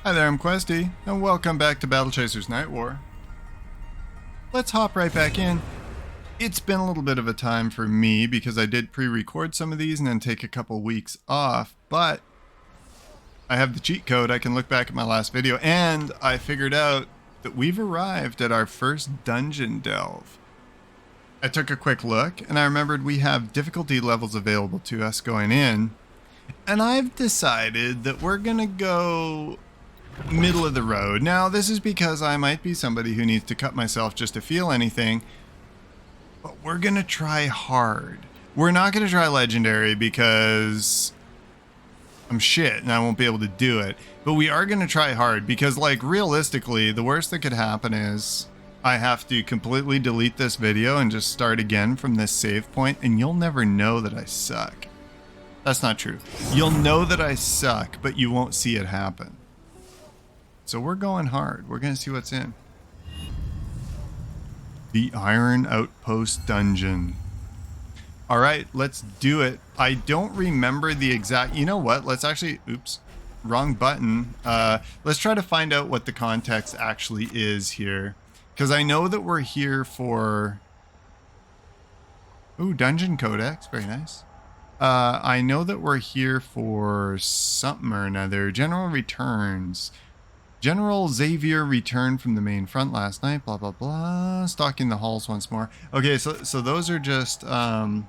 Hi there, I'm Questy, and welcome back to Battle Chasers Nightwar. Let's hop right back in. It's been a little bit of a time for me because I did pre-record some of these and then take a couple weeks off, but I have the cheat code. I can look back at my last video, and I figured out that we've arrived at our first dungeon delve. I took a quick look, and I remembered we have difficulty levels available to us going in, and I've decided that we're gonna go middle of the road. Now, this is because I might be somebody who needs to cut myself just to feel anything, but we're gonna try hard. We're not gonna try legendary because I'm shit and I won't be able to do it, but we are gonna try hard because, like, realistically, the worst that could happen is I have to completely delete this video and just start again from this save point, and you'll never know that I suck. That's not true. You'll know that I suck, but you won't see it happen. So we're going hard. We're going to see what's in. The Iron Outpost Dungeon. All right, let's do it. I don't remember the exact... You know what? Let's actually... Oops. Wrong button. Let's try to find out what the context actually is here. Because I know that we're here for... Ooh, Dungeon Codex. Very nice. I know that we're here for something or another. General returns. General Xavier returned from the main front last night, blah, blah, blah. Stalking the halls once more. Okay, so those are just... The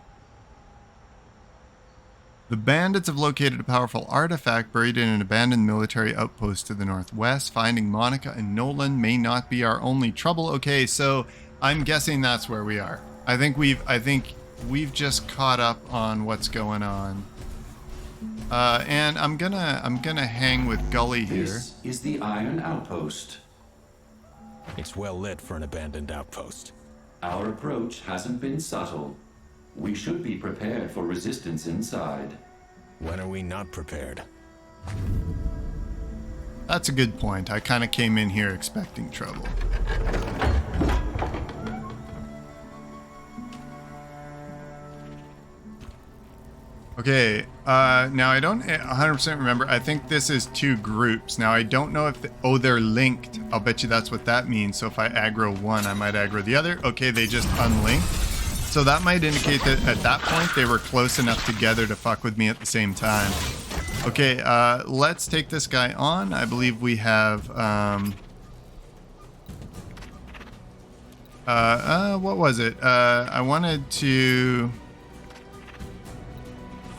bandits have located a powerful artifact buried in an abandoned military outpost to the northwest. Finding Monica and Nolan may not be our only trouble. Okay, so I'm guessing that's where we are. I think we've just caught up on what's going on. And I'm gonna hang with Gully here. This is the Iron Outpost. It's well lit for an abandoned outpost. Our approach hasn't been subtle. We should be prepared for resistance inside. When are we not prepared? That's a good point. I kind of came in here expecting trouble. Okay, now I don't 100% remember. I think this is two groups. Now I don't know if... they're linked. I'll bet you that's what that means. So if I aggro one, I might aggro the other. Okay, they just unlinked. So that might indicate that at that point they were close enough together to fuck with me at the same time. Okay, let's take this guy on. I believe we have... what was it? I wanted to...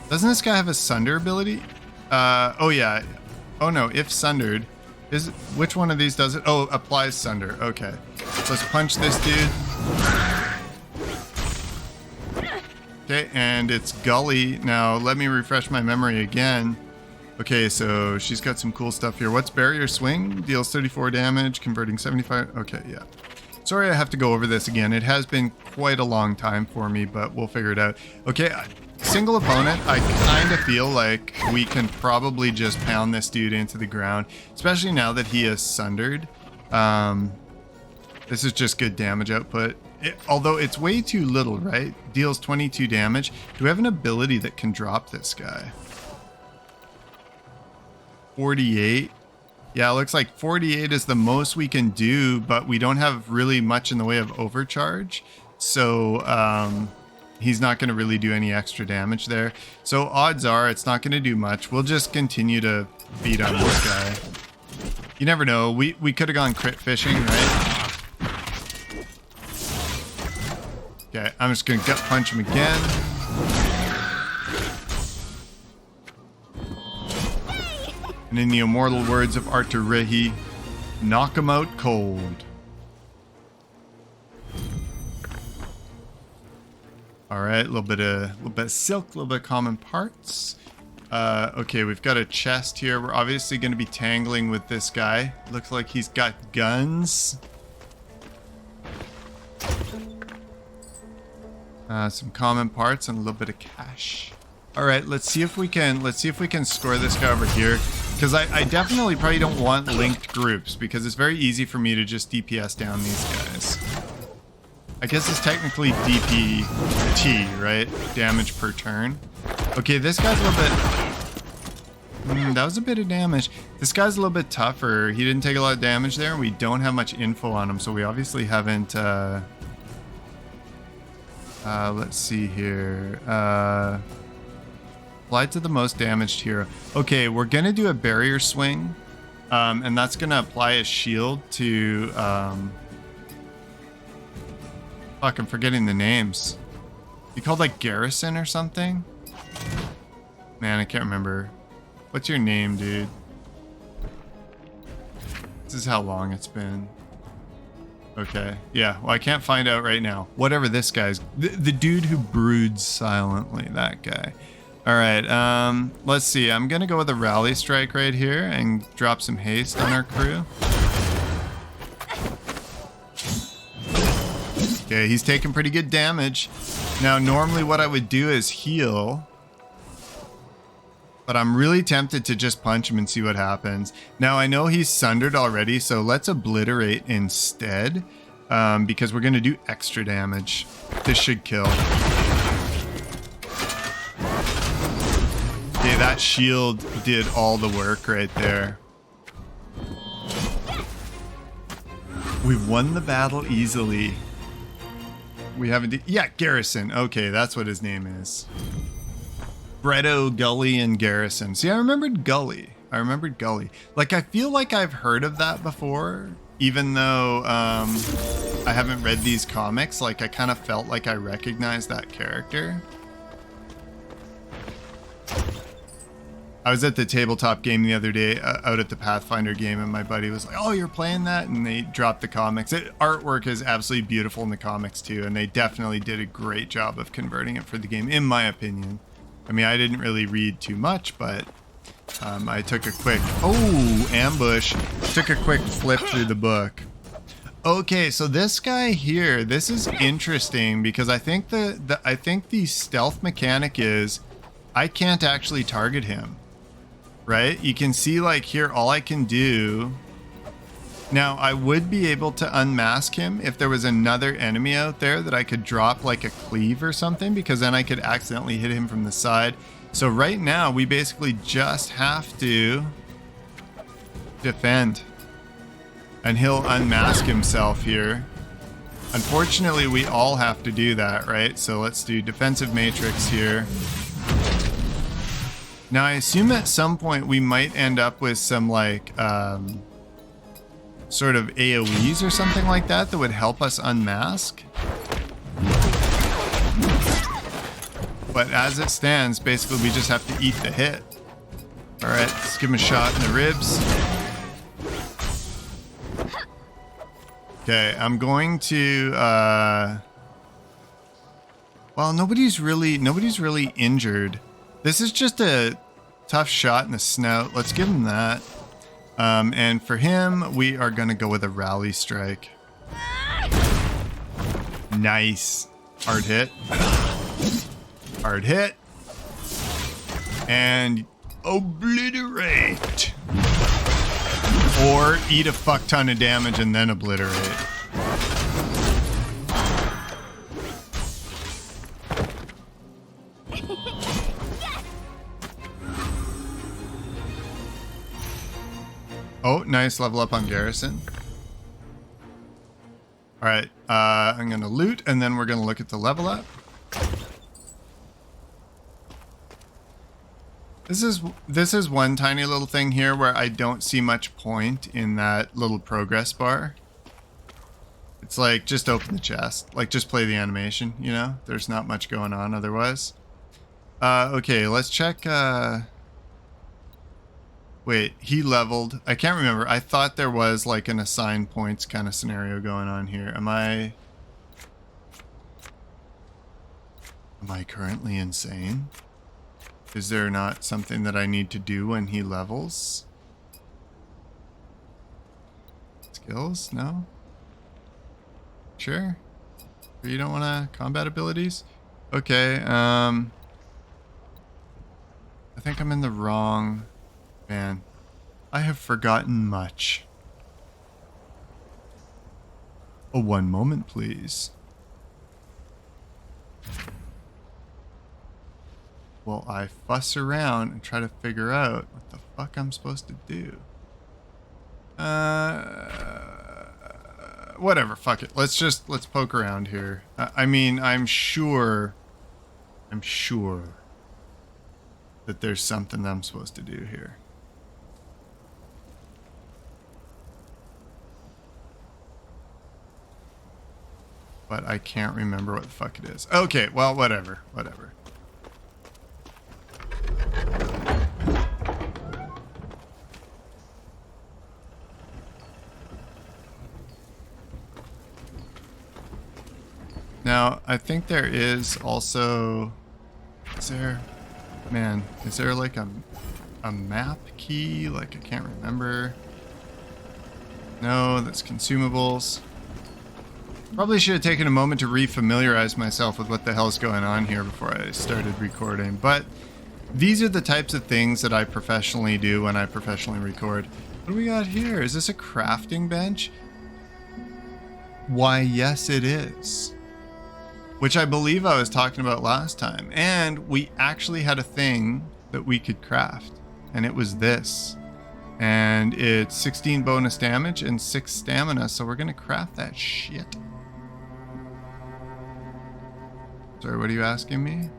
Doesn't this guy have a sunder ability? Oh yeah. Oh no, if sundered. Which one of these does it? Oh, applies sunder. Okay. So let's punch this dude. Okay, and it's Gully. Now, let me refresh my memory again. Okay, so she's got some cool stuff here. What's Barrier Swing? Deals 34 damage, converting 75. Okay, yeah. Sorry I have to go over this again. It has been quite a long time for me, but we'll figure it out. Okay, single opponent, I kind of feel like we can probably just pound this dude into the ground, especially now that he is sundered. This is just good damage output. Although it's way too little, right? Deals 22 damage. Do we have an ability that can drop this guy? 48. Yeah, it looks like 48 is the most we can do, but we don't have really much in the way of overcharge. So, he's not going to really do any extra damage there. So odds are it's not going to do much. We'll just continue to beat on this guy. You never know. We could have gone crit fishing, right? Okay, I'm just going to gut punch him again. And in the immortal words of Artur Rehi, knock him out cold. All right, a little bit of silk, a little bit of common parts. Okay, we've got a chest here. We're obviously going to be tangling with this guy. Looks like he's got guns. Some common parts and a little bit of cash. All right, let's see if we can score this guy over here. Because I definitely probably don't want linked groups because it's very easy for me to just DPS down these guys. I guess it's technically DPT, right? Damage per turn. Okay, this guy's a That was a bit of damage. This guy's a little bit tougher. He didn't take a lot of damage there. We don't have much info on him, so we obviously haven't... let's see here. Apply to the most damaged hero. Okay, we're going to do a barrier swing. And that's going to apply a shield to... Fuck, I'm forgetting the names. You called like Garrison or something? Man, I can't remember. What's your name, dude? This is how long it's been. Okay, yeah, well, I can't find out right now. Whatever this guy's... The dude who broods silently, that guy. Alright, let's see. I'm gonna go with a rally strike right here and drop some haste on our crew. Okay, he's taking pretty good damage. Now, normally what I would do is heal. But I'm really tempted to just punch him and see what happens. Now, I know he's sundered already, so let's obliterate instead. Because we're going to do extra damage. This should kill. Okay, that shield did all the work right there. We've won the battle easily. We haven't... Yeah, Garrison. Okay, that's what his name is. Bretto, Gully, and Garrison. See, I remembered Gully. Like, I feel like I've heard of that before, even though I haven't read these comics. Like, I kind of felt like I recognized that character. I was at the tabletop game the other day, out at the Pathfinder game, and my buddy was like, "Oh, you're playing that?" And they dropped the comics. Artwork is absolutely beautiful in the comics, too, and they definitely did a great job of converting it for the game, in my opinion. I mean, I didn't really read too much, but I took a quick... Oh, ambush. Took a quick flip through the book. Okay, so this guy here, this is interesting because I think the stealth mechanic is I can't actually target him, right? You can see like here, all I can do... Now, I would be able to unmask him if there was another enemy out there that I could drop like a cleave or something, because then I could accidentally hit him from the side. So right now, we basically just have to defend. And he'll unmask himself here. Unfortunately, we all have to do that, right? So let's do defensive matrix here. Now, I assume at some point we might end up with some like... sort of AoEs or something like that would help us unmask. But as it stands, basically we just have to eat the hit. Alright, let's give him a shot in the ribs. Okay, I'm going to well, nobody's really injured. This is just a tough shot in the snout. Let's give him that. And for him, we are going to go with a rally strike. Nice. Hard hit. Hard hit. And obliterate. Or eat a fuck ton of damage and then obliterate. Oh, nice level up on Garrison. Alright, I'm going to loot, and then we're going to look at the level up. This is one tiny little thing here where I don't see much point in that little progress bar. It's like, just open the chest. Like, just play the animation, you know? There's not much going on otherwise. Okay, let's check... Wait, he leveled. I can't remember. I thought there was like an assigned points kind of scenario going on here. Am I currently insane? Is there not something that I need to do when he levels? Skills? No? Sure? Or you don't want to combat abilities? Okay, I think I'm in the wrong... Man, I have forgotten much. Oh, one moment, please. while I fuss around and try to figure out what the fuck I'm supposed to do. Whatever, fuck it. Let's poke around here. I mean, I'm sure that there's something I'm supposed to do here. But I can't remember what the fuck it is. Okay, well, whatever. Now, I think there is also... Is there like a map key? Like, I can't remember. No, that's consumables. Probably should have taken a moment to re-familiarize myself with what the hell's going on here before I started recording. But these are the types of things that I professionally do when I professionally record. What do we got here? Is this a crafting bench? Why, yes, it is. Which I believe I was talking about last time. And we actually had a thing that we could craft. And it was this. And it's 16 bonus damage and 6 stamina. So we're going to craft that shit. Sorry, what are you asking me?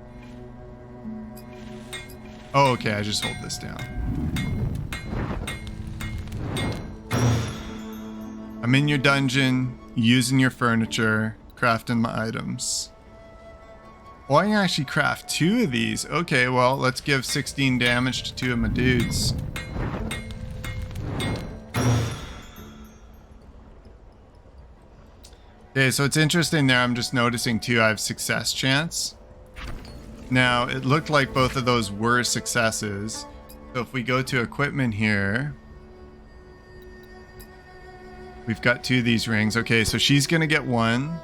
Oh, okay, I just hold this down. I'm in your dungeon, using your furniture, crafting my items. Oh, I can actually craft 2 of these. Okay, well, let's give 16 damage to 2 of my dudes. Okay, so it's interesting there. I'm just noticing too, I have success chance. Now, it looked like both of those were successes. So if we go to equipment here, we've got 2 of these rings. Okay, so she's going to get 1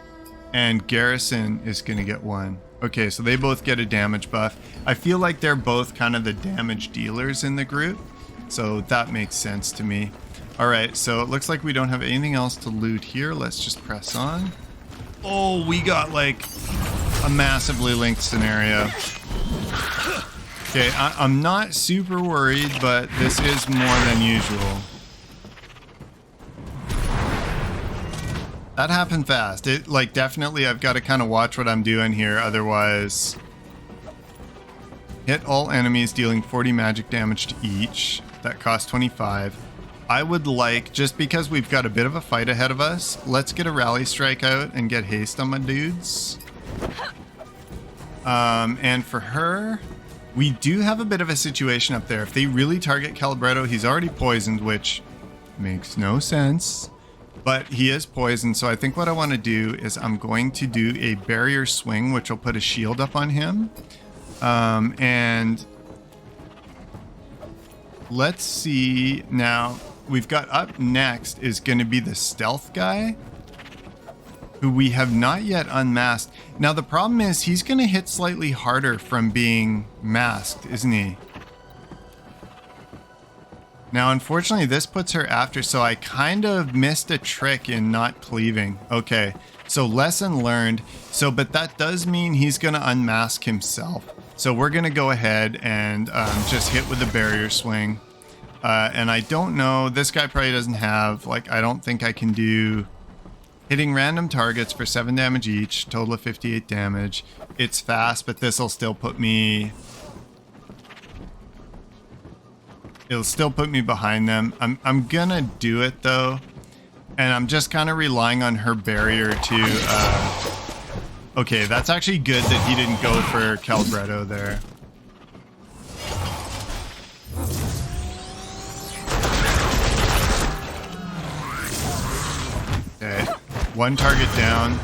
and Garrison is going to get 1. Okay, so they both get a damage buff. I feel like they're both kind of the damage dealers in the group. So that makes sense to me. Alright, so it looks like we don't have anything else to loot here. Let's just press on. Oh, we got like a massively linked scenario. Okay, I'm not super worried, but this is more than usual. That happened fast. It, like, definitely I've got to kind of watch what I'm doing here, otherwise... Hit all enemies dealing 40 magic damage to each. That costs 25. I would like, just because we've got a bit of a fight ahead of us, let's get a rally strike out and get haste on my dudes. And for her, we do have a bit of a situation up there. If they really target Calibretto, he's already poisoned, which makes no sense. But he is poisoned, so I think what I want to do is I'm going to do a barrier swing, which will put a shield up on him. And let's see now. We've got up next is going to be the stealth guy, who we have not yet unmasked. Now the problem is he's going to hit slightly harder from being masked, isn't he? Now unfortunately this puts her after, so I kind of missed a trick in not cleaving. Okay, so lesson learned. So, but that does mean he's going to unmask himself. So we're going to go ahead and just hit with the barrier swing. And I don't know, this guy probably doesn't have, like, I don't think I can do hitting random targets for 7 damage each, total of 58 damage. It's fast, but this will still put me, it'll still put me behind them. I'm gonna do it though, and I'm just kind of relying on her barrier to, okay, that's actually good that he didn't go for Calibretto there. Okay, 1 target down.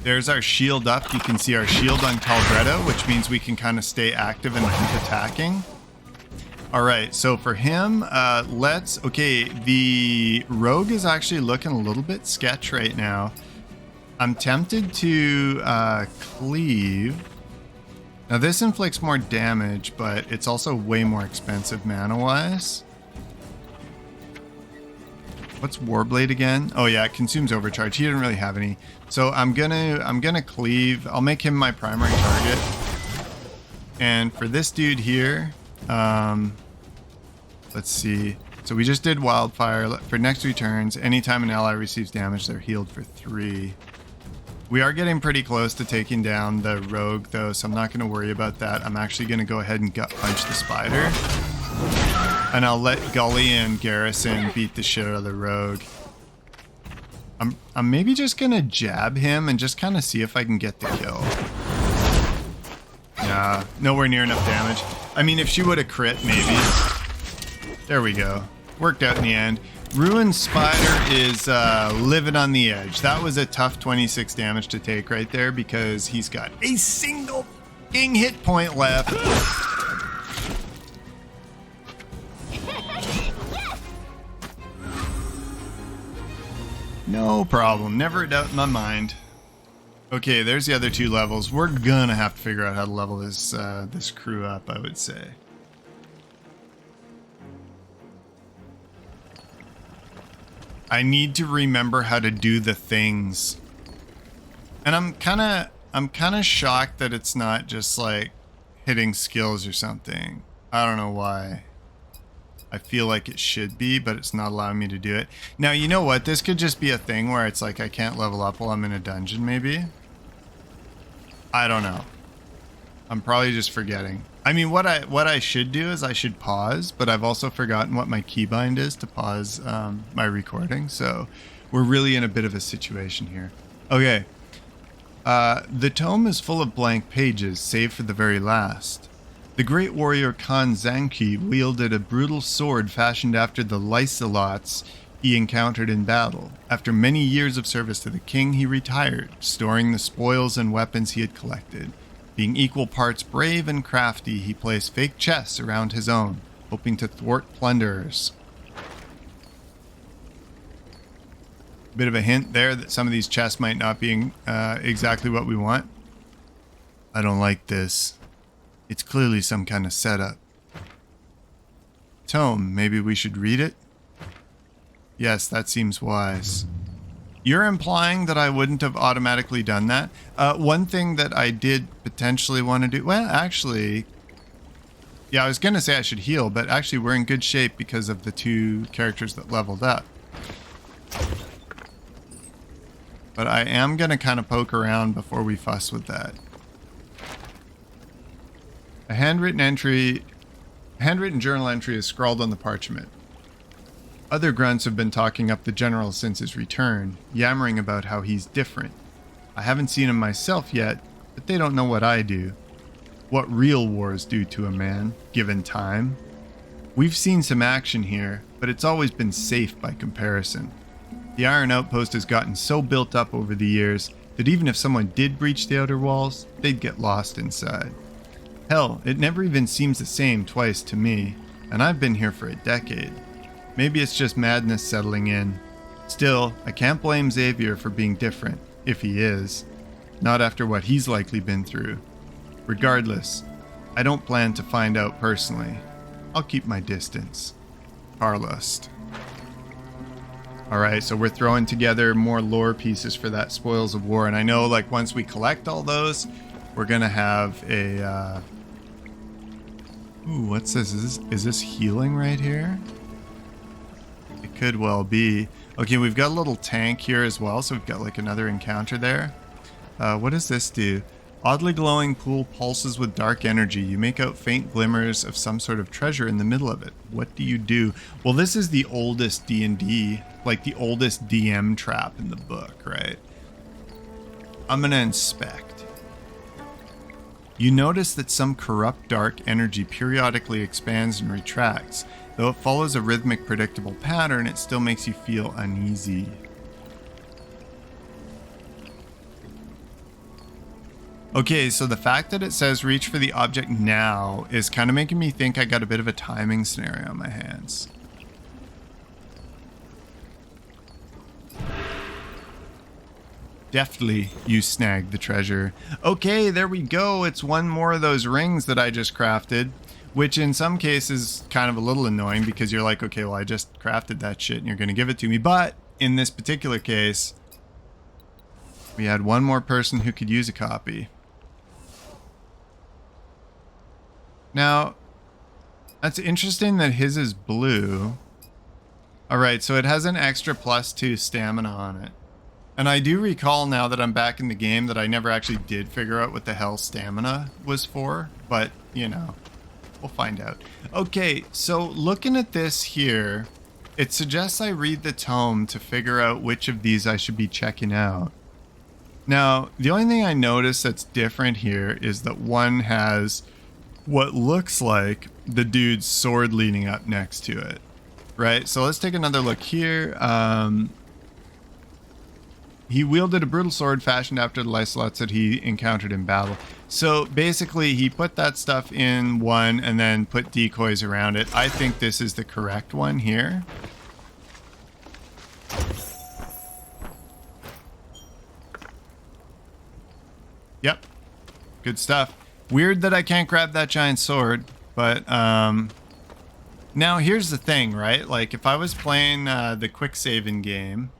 There's our shield up. You can see our shield on Calibretto, which means we can kind of stay active and keep attacking. All right, so for him, okay, the rogue is actually looking a little bit sketch right now. I'm tempted to cleave. Now this inflicts more damage, but it's also way more expensive mana-wise. What's Warblade again? Oh yeah, it consumes overcharge. He didn't really have any. So I'm gonna cleave. I'll make him my primary target. And for this dude here, let's see. So we just did wildfire. For next 3 turns, anytime an ally receives damage, they're healed for 3. We are getting pretty close to taking down the rogue though, so I'm not going to worry about that. I'm actually going to go ahead and gut punch the spider. And I'll let Gully and Garrison beat the shit out of the rogue. I'm maybe just going to jab him and just kind of see if I can get the kill. Yeah, nowhere near enough damage. I mean, if she would have crit, maybe. There we go. Worked out in the end. Ruined Spider is living on the edge. That was a tough 26 damage to take right there because he's got a single fucking hit point left. No problem. Never a doubt in my mind. Okay, there's the other 2 levels. We're gonna have to figure out how to level this this crew up, I would say. I need to remember how to do the things. And I'm kind of shocked that it's not just like hitting skills or something. I don't know why. I feel like it should be, but it's not allowing me to do it. Now, you know what? This could just be a thing where it's like I can't level up while I'm in a dungeon, maybe. I don't know. I'm probably just forgetting. I mean, what I should do is I should pause, but I've also forgotten what my keybind is to pause my recording. So we're really in a bit of a situation here. Okay. The tome is full of blank pages, save for the very last. The great warrior Khan Zanki wielded a brutal sword fashioned after the Lycelots he encountered in battle. After many years of service to the king, he retired, storing the spoils and weapons he had collected. Being equal parts brave and crafty, he placed fake chests around his own, hoping to thwart plunderers. Bit of a hint there that some of these chests might not be exactly what we want. I don't like this. It's clearly some kind of setup. Tome, maybe we should read it? Yes, that seems wise. You're implying that I wouldn't have automatically done that? One thing that I did potentially want to do... Well, actually... Yeah, I was going to say I should heal, but actually we're in good shape because of the 2 characters that leveled up. But I am going to kind of poke around before we fuss with that. A handwritten journal entry is scrawled on the parchment. Other grunts have been talking up the general since his return, yammering about how he's different. I haven't seen him myself yet, but they don't know what I do. What real wars do to a man, given time. We've seen some action here, but it's always been safe by comparison. The Iron Outpost has gotten so built up over the years that even if someone did breach the outer walls, they'd get lost inside. Hell, it never even seems the same twice to me, and I've been here for a decade. Maybe it's just madness settling in. Still, I can't blame Xavier for being different, if he is. Not after what he's likely been through. Regardless, I don't plan to find out personally. I'll keep my distance. Carlust. Alright, so we're throwing together more lore pieces for that Spoils of War, and I know like once we collect all those, we're gonna have a Ooh, what's this? Is this healing right here? It could well be. Okay, we've got a little tank here as well, so we've got like another encounter there. What does this do? Oddly glowing pool pulses with dark energy. You make out faint glimmers of some sort of treasure in the middle of it. What do you do? Well, this is the oldest D&D, like the oldest DM trap in the book, right? I'm gonna inspect. You notice that some corrupt dark energy periodically expands and retracts. Though it follows a rhythmic, predictable pattern, it still makes you feel uneasy. Okay, so the fact that it says reach for the object now is kind of making me think I got a bit of a timing scenario on my hands. Deftly, you snag the treasure. Okay, there we go. It's one more of those rings that I just crafted, which in some cases kind of a little annoying because you're like, okay, well, I just crafted that shit and you're going to give it to me. But in this particular case, we had one more person who could use a copy. Now, that's interesting that his is blue. All right, so it has an extra +2 stamina on it. And I do recall now that I'm back in the game that I never actually did figure out what the hell stamina was for, but, you know, we'll find out. Okay, so looking at this here, it suggests I read the tome to figure out which of these I should be checking out. Now, the only thing I notice that's different here is that one has what looks like the dude's sword leading up next to it, right? So let's take another look here. He wielded a brutal sword fashioned after the Lycelots that he encountered in battle. So basically, he put that stuff in one and then put decoys around it. I think this is the correct one here. Yep. Good stuff. Weird that I can't grab that giant sword, but now here's the thing, right? Like if I was playing the quick saving game,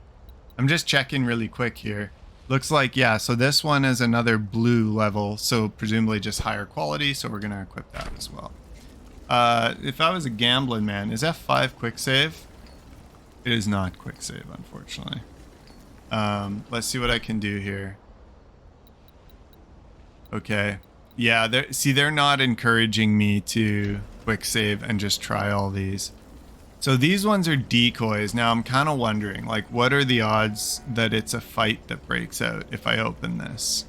I'm just checking really quick here. Looks like, yeah, so this one is another blue level, so presumably just higher quality, so we're going to equip that as well. If I was a gambling man, is F5 quick save? It is not quick save, unfortunately. Let's see what I can do here. Okay. Yeah, they're not encouraging me to quick save and just try all these. So these ones are decoys. Now I'm kind of wondering, like, what are the odds that it's a fight that breaks out if I open this?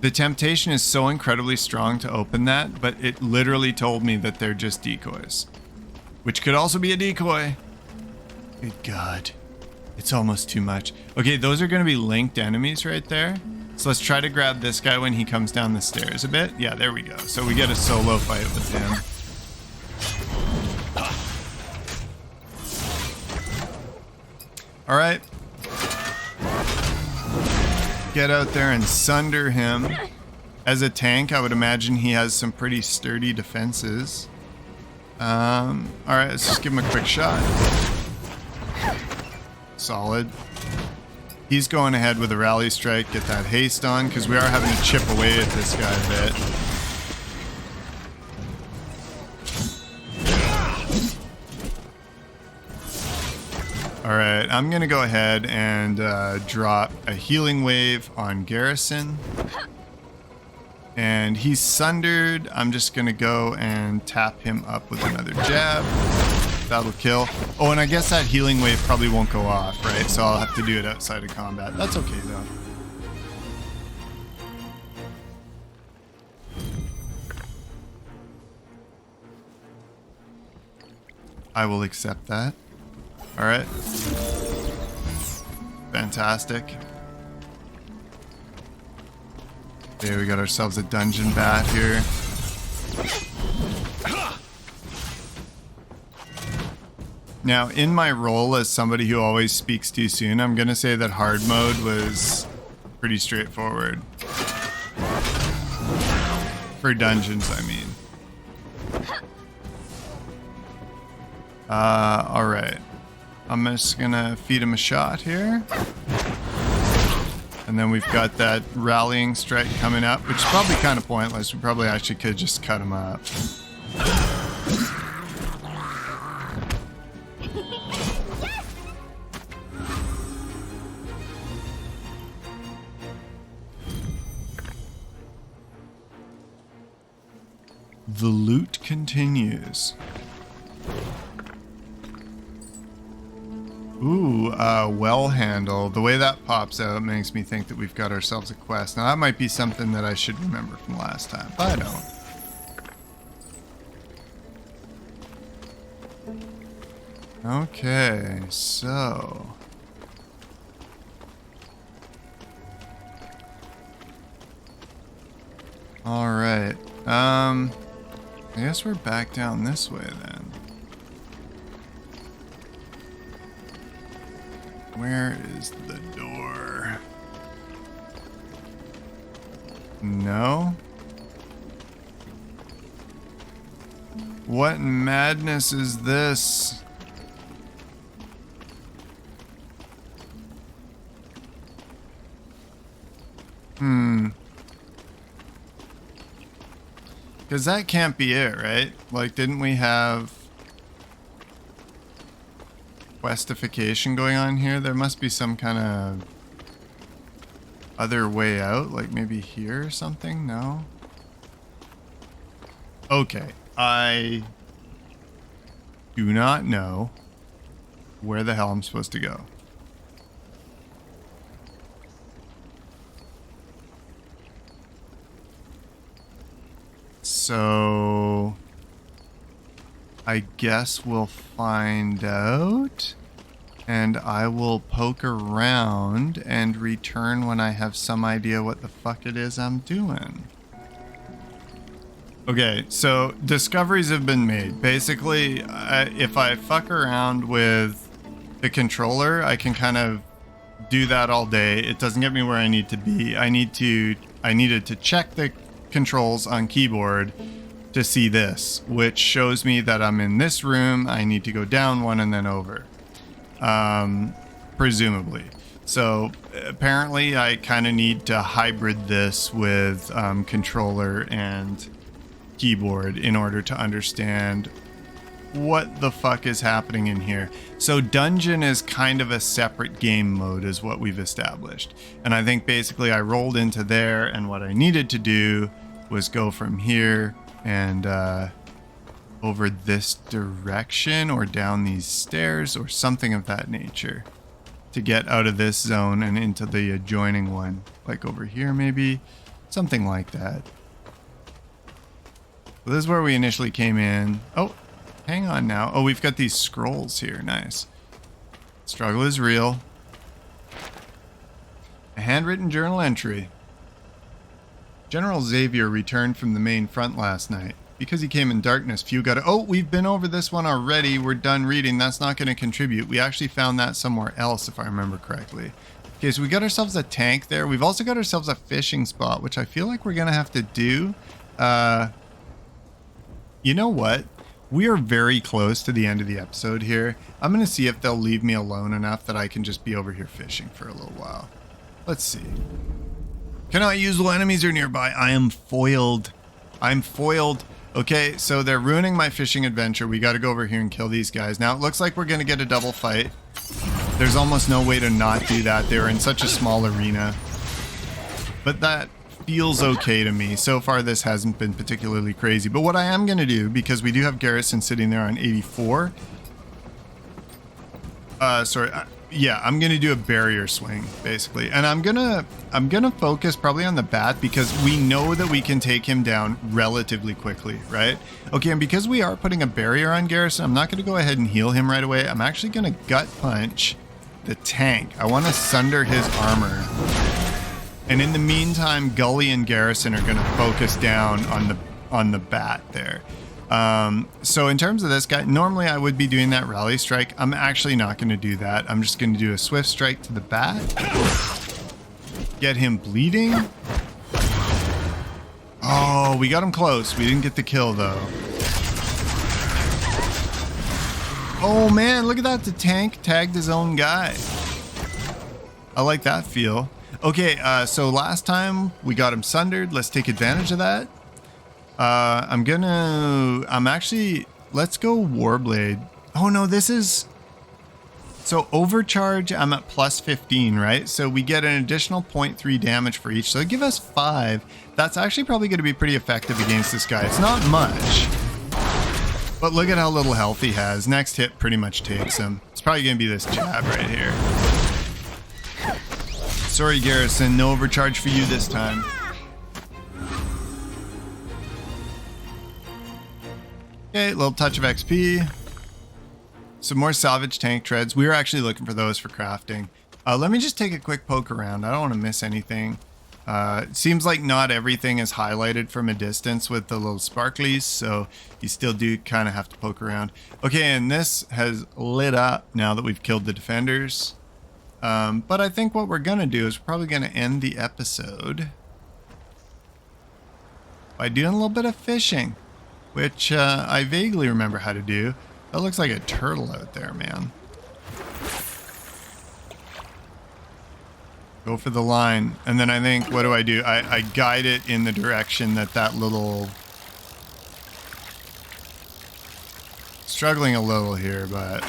The temptation is so incredibly strong to open that, but it literally told me that they're just decoys. Which could also be a decoy. Good God. It's almost too much. Okay, those are going to be linked enemies right there. So let's try to grab this guy when he comes down the stairs a bit. Yeah, there we go. So we get a solo fight with him. All right. Get out there and sunder him. As a tank, I would imagine he has some pretty sturdy defenses. All right, let's just give him a quick shot. Solid. He's going ahead with a rally strike, get that haste on, because we are having to chip away at this guy a bit. Alright, I'm going to go ahead and drop a healing wave on Garrison. And he's sundered. I'm just going to go and tap him up with another jab. That'll kill. Oh, and I guess that healing wave probably won't go off, right? So I'll have to do it outside of combat. That's okay, though. I will accept that. All right. Fantastic. Okay, we got ourselves a dungeon bat here. Now, in my role as somebody who always speaks too soon, I'm going to say that hard mode was pretty straightforward. For dungeons, I mean. Alright. I'm just going to feed him a shot here. And then we've got that rallying strike coming up, which is probably kind of pointless. We probably actually could just cut him up. The loot continues. Ooh, well handle. The way that pops out makes me think that we've got ourselves a quest. Now that might be something that I should remember from last time, but I don't. Okay, so... Alright, I guess we're back down this way then. Where is the door? No? What madness is this? Because that can't be it, right? Like, didn't we have questification going on here? There must be some kind of other way out, like maybe here or something? No? Okay, I do not know where the hell I'm supposed to go. So I guess we'll find out, and I will poke around and return when I have some idea what the fuck it is I'm doing. Okay, so discoveries have been made. Basically, if I fuck around with the controller, I can kind of do that all day. It doesn't get me where I need to be. I needed to check the controls on keyboard to see this, which shows me that I'm in this room. I need to go down one and then over, presumably. So apparently I kind of need to hybrid this with controller and keyboard in order to understand what the fuck is happening in here. So dungeon is kind of a separate game mode is what we've established. And I think basically I rolled into there, and what I needed to do was go from here and over this direction or down these stairs or something of that nature to get out of this zone and into the adjoining one. Like over here maybe, something like that. So this is where we initially came in. Oh, hang on now. Oh, we've got these scrolls here. Nice. Struggle is real. A handwritten journal entry. General Xavier returned from the main front last night. Because he came in darkness, few got it. Oh, we've been over this one already. We're done reading. That's not going to contribute. We actually found that somewhere else, if I remember correctly. Okay, so we got ourselves a tank there. We've also got ourselves a fishing spot, which I feel like we're going to have to do. You know what? We are very close to the end of the episode here. I'm going to see if they'll leave me alone enough that I can just be over here fishing for a little while. Let's see. Cannot use while enemies are nearby. I am foiled. I'm foiled. Okay, so they're ruining my fishing adventure. We got to go over here and kill these guys. Now, it looks like we're going to get a double fight. There's almost no way to not do that. They're in such a small arena. But that feels okay to me. So far, this hasn't been particularly crazy. But what I am going to do, because we do have Garrison sitting there on 84. Yeah, I'm going to do a barrier swing, basically. And I'm gonna focus probably on the bat because we know that we can take him down relatively quickly, right? Okay, and because we are putting a barrier on Garrison, I'm not going to go ahead and heal him right away. I'm actually going to gut punch the tank. I want to sunder his armor. And in the meantime, Gully and Garrison are going to focus down on the bat there. So in terms of this guy, normally I would be doing that rally strike. I'm actually not going to do that. I'm just going to do a swift strike to the bat. Get him bleeding. Oh, we got him close. We didn't get the kill though. Oh man, look at that. The tank tagged his own guy. I like that feel. Okay, so last time we got him sundered. Let's take advantage of that. Let's go Warblade. Oh no, this is, so overcharge, I'm at plus 15, right? So we get an additional 0.3 damage for each. So give us 5. That's actually probably going to be pretty effective against this guy. It's not much, but look at how little health he has. Next hit pretty much takes him. It's probably going to be this jab right here. Sorry, Garrison, no overcharge for you this time. Okay, little touch of XP. Some more salvage tank treads. We were actually looking for those for crafting. Let me just take a quick poke around. I don't want to miss anything. It seems like not everything is highlighted from a distance with the little sparklies, so you still do kind of have to poke around. Okay, and this has lit up now that we've killed the defenders. But I think what we're going to do is we're probably going to end the episode by doing a little bit of fishing, which I vaguely remember how to do. That looks like a turtle out there, man. Go for the line. And then I think, what do? I guide it in the direction that little Struggling a little here, but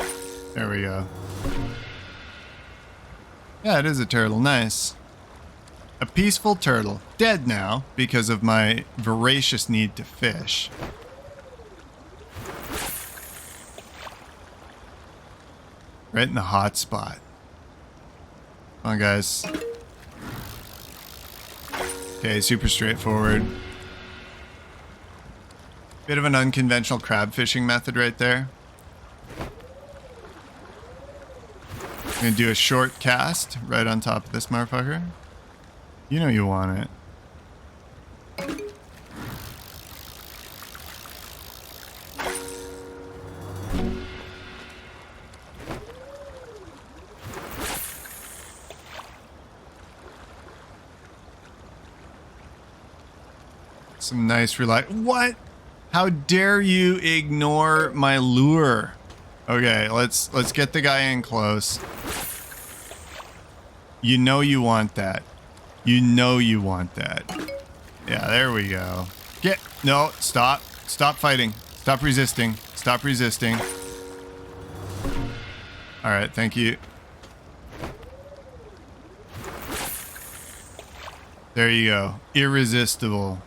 there we go. Yeah, it is a turtle. Nice. A peaceful turtle. Dead now because of my voracious need to fish. Right in the hot spot. Come on, guys. Okay, super straightforward. Bit of an unconventional crab fishing method right there. I'm gonna do a short cast right on top of this motherfucker. You know you want it. Some nice relax. What? How dare you ignore my lure? Okay, let's get the guy in close. You know you want that. You know you want that. Yeah, there we go. No, stop. Stop fighting. Stop resisting. Stop resisting. All right, thank you. There you go. Irresistible.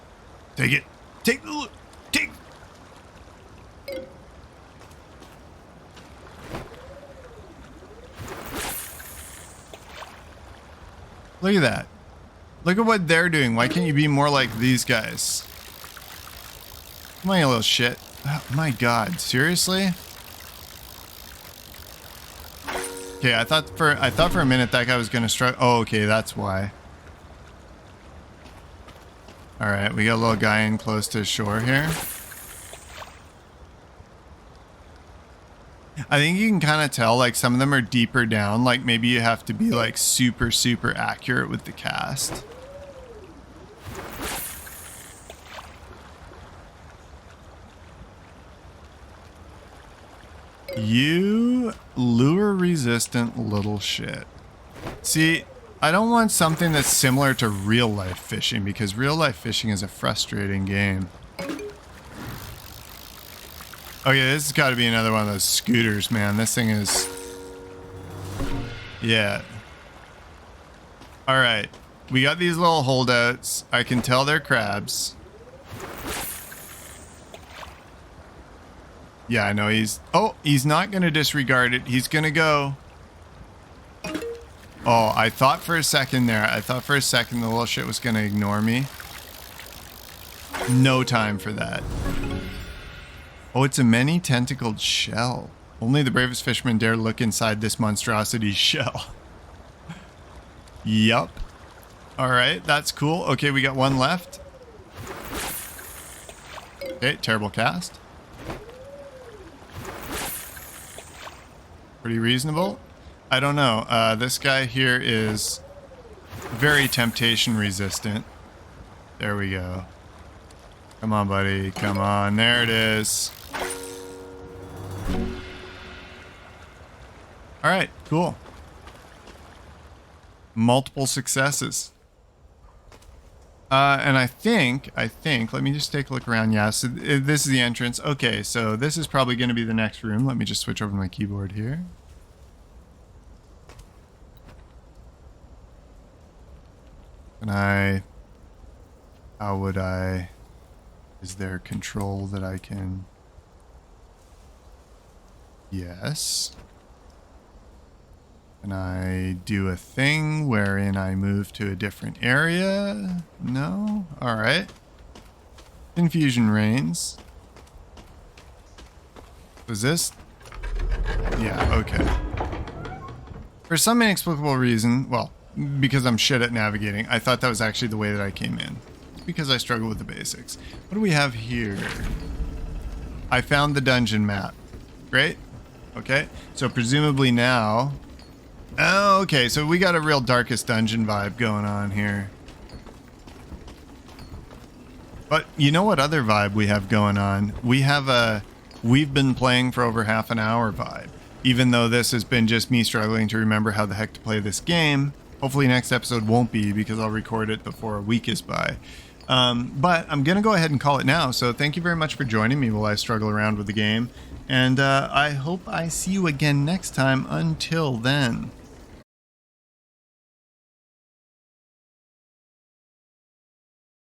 Take it. Take the look. Take. Look at that. Look at what they're doing. Why can't you be more like these guys? Come on, you little shit. Oh, my God, seriously? Okay, I thought for a minute that guy was gonna strike. Oh, okay, that's why. All right, we got a little guy in close to shore here. I think you can kind of tell, like, some of them are deeper down. Like, maybe you have to be, like, super, super accurate with the cast. You lure-resistant little shit. See, I don't want something that's similar to real-life fishing, because real-life fishing is a frustrating game. Okay, this has got to be another one of those scooters, man. This thing is... Yeah. Alright. We got these little holdouts. I can tell they're crabs. Yeah, I know he's... Oh, he's not going to disregard it. He's going to go... Oh, I thought for a second there. I thought for a second the little shit was going to ignore me. No time for that. Oh, it's a many-tentacled shell. Only the bravest fisherman dare look inside this monstrosity's shell. Yup. Alright, that's cool. Okay, we got one left. Okay, terrible cast. Pretty reasonable. I don't know. This guy here is very temptation resistant. There we go. Come on, buddy. Come on. There it is. All right, cool. Multiple successes. And I think, let me just take a look around. Yeah, so this is the entrance. Okay, so this is probably going to be the next room. Let me just switch over to my keyboard here. How would I, is there control that I can, yes. Can I do a thing wherein I move to a different area? No? Alright. Confusion reigns. Was this? Yeah, okay. For some inexplicable reason, well, because I'm shit at navigating, I thought that was actually the way that I came in. It's because I struggle with the basics. What do we have here? I found the dungeon map. Great. Okay. So presumably now... Oh, okay. So we got a real Darkest Dungeon vibe going on here. But you know what other vibe we have going on? We have a we've been playing for over half an hour vibe. Even though this has been just me struggling to remember how the heck to play this game. Hopefully next episode won't be, because I'll record it before a week is by. But I'm going to go ahead and call it now. So thank you very much for joining me while I struggle around with the game. And I hope I see you again next time. Until then.